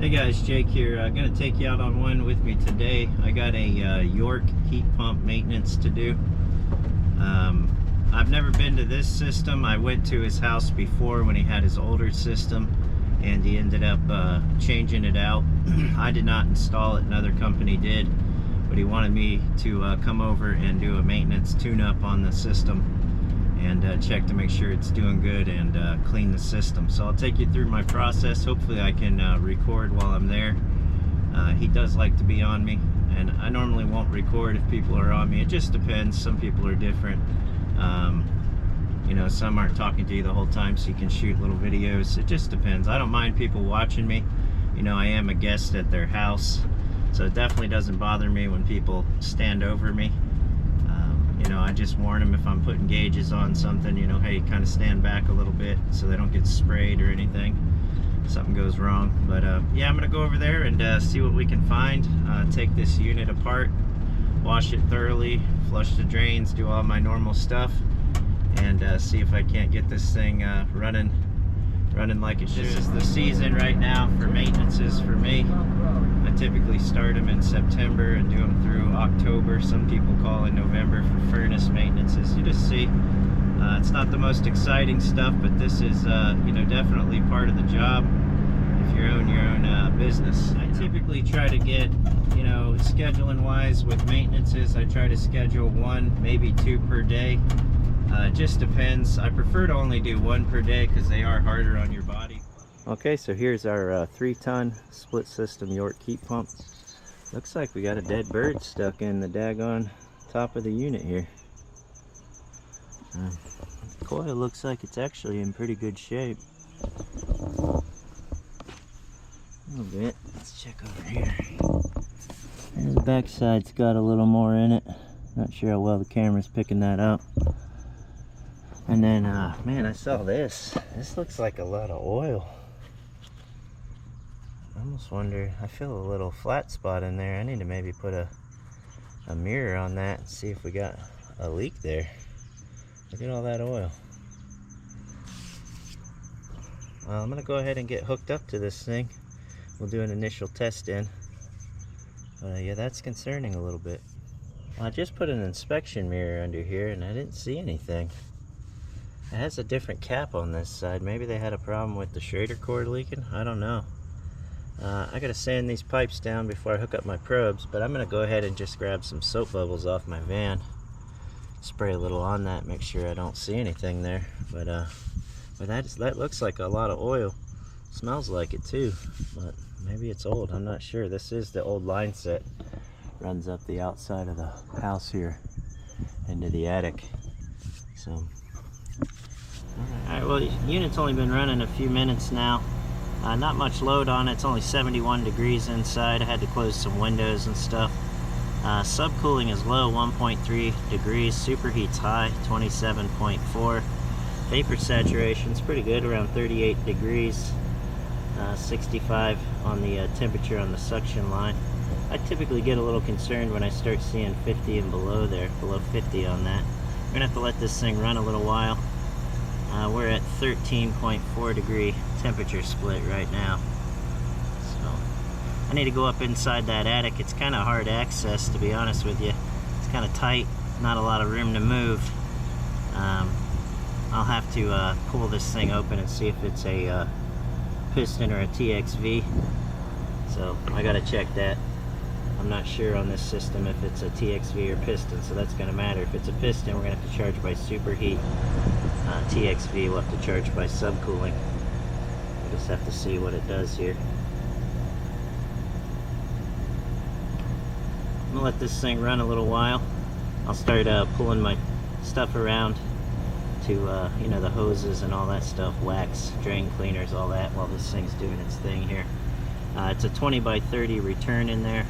Hey guys, Jake here. I'm going to take you out on one with me today. I got a York heat pump maintenance to do. I've never been to this system. I went to his house before when he had his older system and he ended up changing it out. I did not install it, another company did, but he wanted me to come over and do a maintenance tune-up on the system and check to make sure it's doing good and clean the system. So I'll take you through my process. Hopefully I can record while I'm there. He does like to be on me, and I normally won't record if people are on me. It just depends. Some people are different. You know, some aren't talking to you the whole time, so you can shoot little videos. It just depends. I don't mind people watching me. You know, I am a guest at their house, so it definitely doesn't bother me when people stand over me. You know, I just warn them if I'm putting gauges on something, you know, hey, kind of stand back a little bit so they don't get sprayed or anything if something goes wrong. But yeah, I'm gonna go over there and see what we can find. Take this unit apart, wash it thoroughly, flush the drains, do all my normal stuff, and see if I can't get this thing running like it should. This is the season right now for maintenances for me. I typically start them in September and do them through October. Some people call in November for furnace maintenances. You just see, it's not the most exciting stuff, but this is, you know, definitely part of the job if you own your own business. I typically try to get, you know, scheduling wise with maintenances, I try to schedule one, maybe two per day. It just depends. I prefer to only do one per day because they are harder on your body. Okay, so here's our 3-ton split system York heat pump. Looks like we got a dead bird stuck in the daggone top of the unit here. The coil looks like it's actually in pretty good shape. A little bit. Let's check over here. And the back side's got a little more in it. Not sure how well the camera's picking that up. And then, man, I saw this. This looks like a lot of oil. I almost wonder, I feel a little flat spot in there. I need to maybe put a mirror on that and see if we got a leak there. Look at all that oil. Well, I'm gonna go ahead and get hooked up to this thing. We'll do an initial test in. Yeah, that's concerning a little bit. Well, I just put an inspection mirror under here and I didn't see anything. It has a different cap on this side. Maybe they had a problem with the Schrader cord leaking. I don't know. I gotta sand these pipes down before I hook up my probes, but I'm gonna go ahead and just grab some soap bubbles off my van, spray a little on that, make sure I don't see anything there. But that looks like a lot of oil. Smells like it too, but maybe it's old. I'm not sure. This is the old line set. Runs up the outside of the house here into the attic. So. Alright, well, the unit's only been running a few minutes now. Not much load on it. It's only 71 degrees inside. I had to close some windows and stuff. Subcooling is low, 1.3 degrees. Superheat's high, 27.4. Vapor saturation's pretty good, around 38 degrees. 65 on the temperature on the suction line. I typically get a little concerned when I start seeing 50 and below there, below 50 on that. We're gonna have to let this thing run a little while. We're at 13.4 degree temperature split right now. So I need to go up inside that attic. It's kind of hard access, to be honest with you. It's kind of tight, not a lot of room to move. I'll have to pull this thing open and see if it's a piston or a TXV. So I gotta check that. I'm not sure on this system if it's a TXV or piston, so that's gonna matter. If it's a piston, we're gonna have to charge by superheat. TXV will have to charge by subcooling. We just have to see what it does here. I'm gonna let this thing run a little while. I'll start pulling my stuff around to, you know, the hoses and all that stuff, wax, drain cleaners, all that, while this thing's doing its thing here. It's a 20 by 30 return in there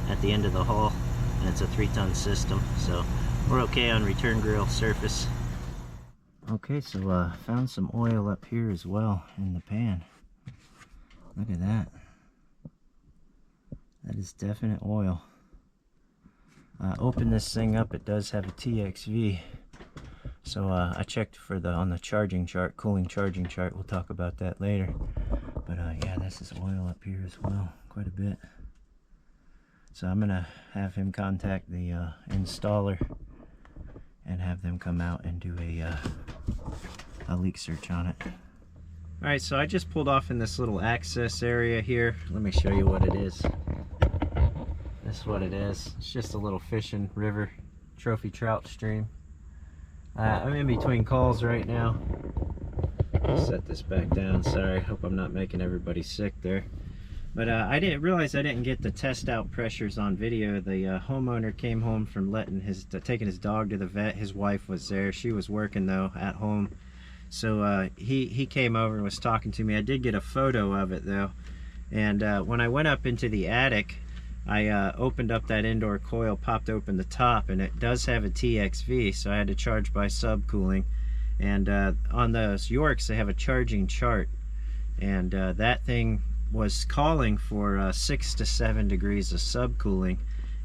at the end of the hull, and it's a 3-ton system, so we're okay on return grill surface. Okay, so found some oil up here as well in the pan. Look at that. That is definite oil. Open this thing up, it does have a TXV. So I checked for on the charging chart, cooling charging chart. We'll talk about that later. But yeah, This is oil up here as well, quite a bit. So I'm gonna have him contact the installer and have them come out and do a leak search on it. Alright, so I just pulled off in this little access area here. Let me show you what it is. This is what it is. It's just a little fishing river, trophy trout stream. I'm in between calls right now. I'll set this back down. Sorry, hope I'm not making everybody sick there. But I didn't realize I didn't get the test out pressures on video. The homeowner came home from taking his dog to the vet. His wife was there. She was working though at home. So he came over and was talking to me. I did get a photo of it though. And when I went up into the attic, I opened up that indoor coil, popped open the top, and it does have a TXV, so I had to charge by subcooling. And on those Yorks, they have a charging chart, and that thing was calling for 6 to 7 degrees of subcooling.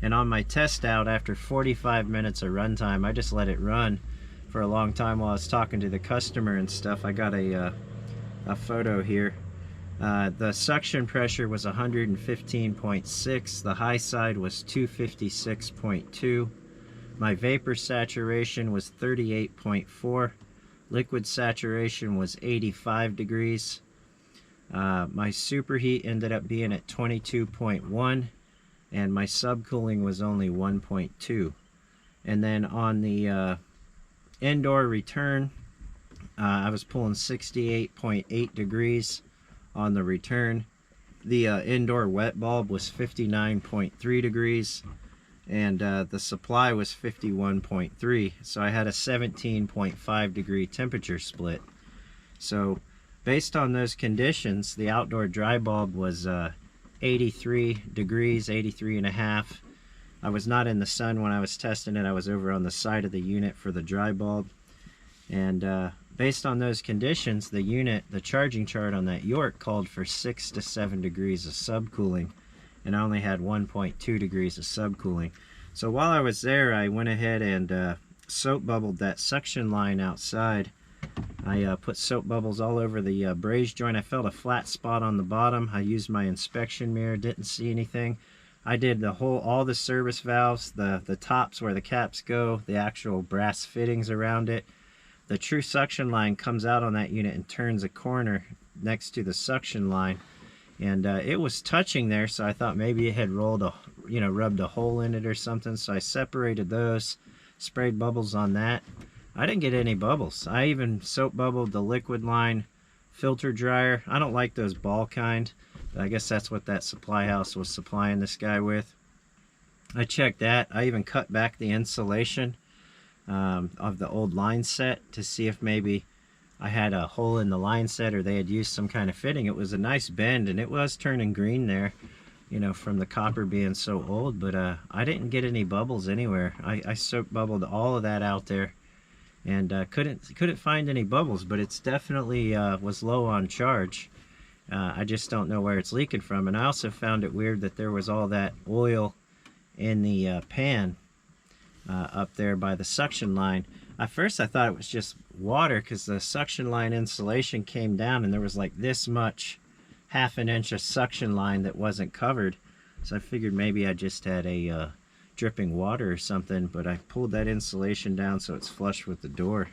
And on my test out, after 45 minutes of runtime, I just let it run for a long time while I was talking to the customer and stuff. I got a photo here. The suction pressure was 115.6. The high side was 256.2. My vapor saturation was 38.4. Liquid saturation was 85 degrees. My superheat ended up being at 22.1, and my subcooling was only 1.2. And then on the indoor return, I was pulling 68.8 degrees on the return. The indoor wet bulb was 59.3 degrees, and the supply was 51.3. So I had a 17.5 degree temperature split. So based on those conditions, the outdoor dry bulb was 83 degrees, 83 and a half. I was not in the sun when I was testing it. I was over on the side of the unit for the dry bulb. And based on those conditions, the charging chart on that York called for 6 to 7 degrees of subcooling, and I only had 1.2 degrees of subcooling. So while I was there, I went ahead and soap bubbled that suction line outside. I put soap bubbles all over the braze joint. I felt a flat spot on the bottom. I used my inspection mirror, didn't see anything. I did all the service valves, the tops where the caps go, the actual brass fittings around it. The true suction line comes out on that unit and turns a corner next to the suction line, and it was touching there, so I thought maybe it had rubbed a hole in it or something. So I separated those, sprayed bubbles on that. I didn't get any bubbles. I even soap bubbled the liquid line filter dryer. I don't like those ball kind, but I guess that's what that supply house was supplying this guy with. I checked that. I even cut back the insulation of the old line set to see if maybe I had a hole in the line set or they had used some kind of fitting. It was a nice bend, and it was turning green there, from the copper being so old, but I didn't get any bubbles anywhere. I soap bubbled all of that out there, and couldn't find any bubbles, but it's definitely was low on charge. I just don't know where it's leaking from. And I also found it weird that there was all that oil in the pan up there by the suction line. At first I thought it was just water, because the suction line insulation came down and there was like this much, half an inch of suction line that wasn't covered. So I figured maybe I just had a dripping water or something, but I pulled that insulation down so it's flush with the door,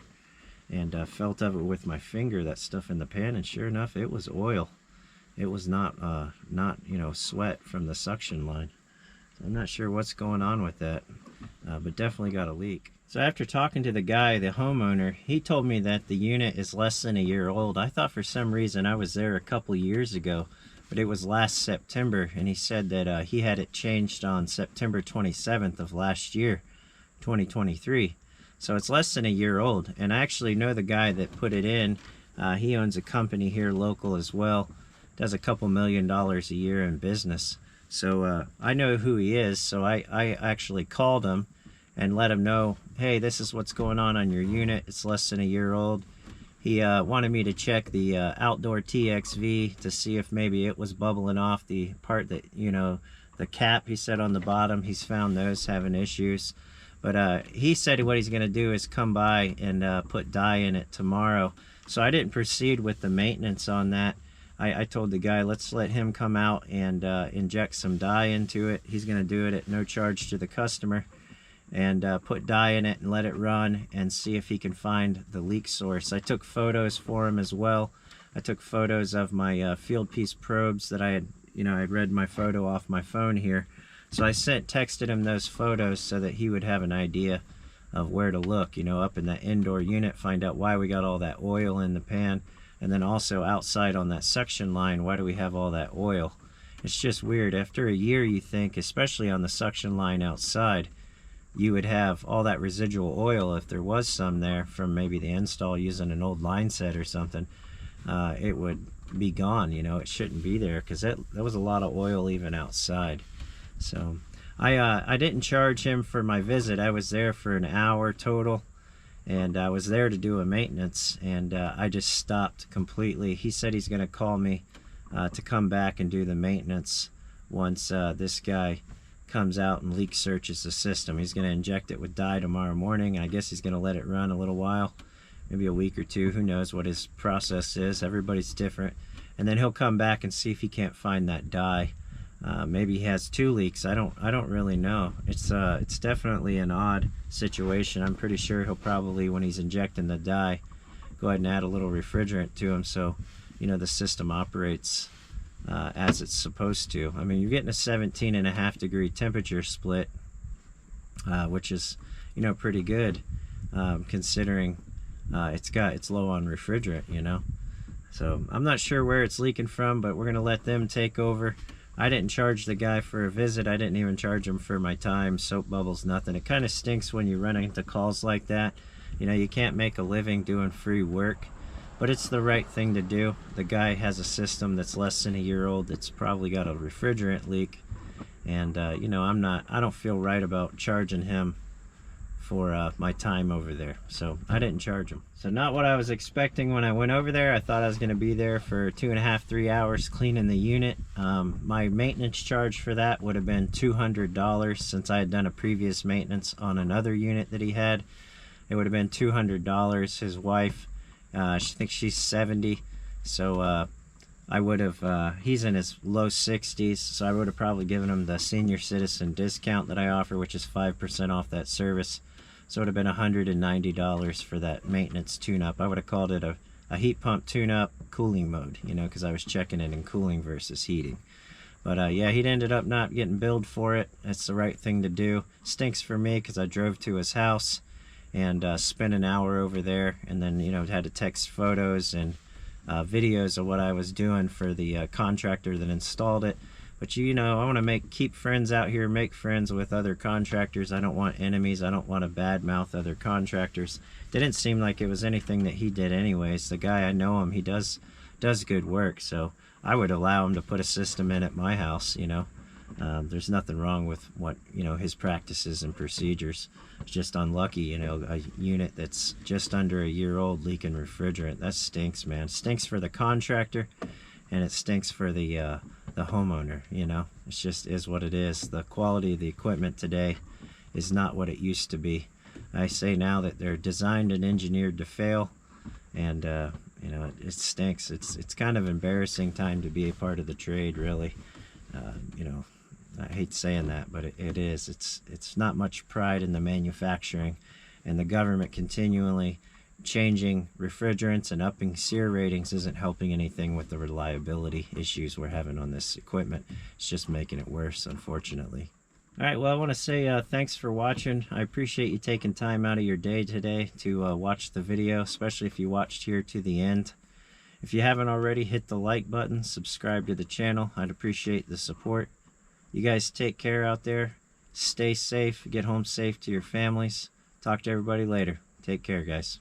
and felt of it with my finger, that stuff in the pan, and sure enough, it was oil. It was not sweat from the suction line. So I'm not sure what's going on with that, but definitely got a leak. So after talking to the guy, the homeowner, he told me that the unit is less than a year old. I thought for some reason I was there a couple years ago, but it was last September, and he said that he had it changed on September 27th of last year, 2023. So it's less than a year old, and I actually know the guy that put it in. He owns a company here local as well, does a couple $1 million a year in business. So I know who he is, so I actually called him and let him know, hey, this is what's going on your unit. It's less than a year old. He wanted me to check the outdoor TXV to see if maybe it was bubbling off the part that, the cap, he said, on the bottom. He's found those having issues. But he said what he's going to do is come by and put dye in it tomorrow. So I didn't proceed with the maintenance on that. I told the guy, let's let him come out and inject some dye into it. He's going to do it at no charge to the customer, and put dye in it and let it run and see if he can find the leak source. I took photos for him as well. I took photos of my field piece probes that I had, I had read my photo off my phone here. So I texted him those photos so that he would have an idea of where to look, up in that indoor unit, find out why we got all that oil in the pan. And then also outside on that suction line, why do we have all that oil? It's just weird. After a year, you think, especially on the suction line outside, you would have all that residual oil, if there was some there from maybe the install using an old line set or something. It would be gone. It shouldn't be there, because that was a lot of oil even outside. So I didn't charge him for my visit. I was there for an hour total, and I was there to do a maintenance, and I just stopped completely. He said he's going to call me to come back and do the maintenance once this guy comes out and leak searches the system. He's going to inject it with dye tomorrow morning. I guess he's going to let it run a little while, maybe a week or two. Who knows what his process is? Everybody's different. And then he'll come back and see if he can't find that dye. Maybe he has 2 leaks. I don't really know. It's definitely an odd situation. I'm pretty sure he'll probably, when he's injecting the dye, go ahead and add a little refrigerant to him, so the system operates as it's supposed to. I mean, you're getting a 17.5 degree temperature split, which is pretty good, considering it's low on refrigerant. So I'm not sure where it's leaking from, but we're gonna let them take over. I didn't charge the guy for a visit. I didn't even charge him for my time, soap bubbles, nothing. It kind of stinks when you run into calls like that. You can't make a living doing free work, but it's the right thing to do. The guy has a system that's less than a year old that's probably got a refrigerant leak, and I don't feel right about charging him for my time over there, so I didn't charge him. So not what I was expecting when I went over there. I thought I was going to be there for 2.5–3 hours cleaning the unit. My maintenance charge for that would have been $200, since I had done a previous maintenance on another unit that he had. It would have been $200. His wife, I think she's 70, so I would have, he's in his low 60s, so I would have probably given him the senior citizen discount that I offer, which is 5% off that service. So it would have been $190 for that maintenance tune-up. I would have called it a heat pump tune-up cooling mode, because I was checking it in cooling versus heating. But yeah, he ended up not getting billed for it. That's the right thing to do. Stinks for me, because I drove to his house and spent an hour over there, and then had to text photos and videos of what I was doing for the contractor that installed it. But I want to keep friends out here, make friends with other contractors. I don't want enemies. I don't want to badmouth other contractors. Didn't seem like it was anything that he did anyways. The guy, I know him, he does good work, so I would allow him to put a system in at my house. There's nothing wrong with what his practices and procedures. It's just unlucky, a unit that's just under a year old leaking refrigerant. That stinks, man. It stinks for the contractor, and it stinks for the homeowner. It just is what it is. The quality of the equipment today is not what it used to be. I say now that they're designed and engineered to fail, and it stinks. It's kind of embarrassing time to be a part of the trade, really. I hate saying that, but it is. It's not much pride in the manufacturing, and the government continually changing refrigerants and upping SEER ratings isn't helping anything with the reliability issues we're having on this equipment. It's just making it worse, unfortunately. Alright, well, I want to say thanks for watching. I appreciate you taking time out of your day today to watch the video, especially if you watched here to the end. If you haven't already, hit the like button, subscribe to the channel. I'd appreciate the support. You guys take care out there. Stay safe. Get home safe to your families. Talk to everybody later. Take care, guys.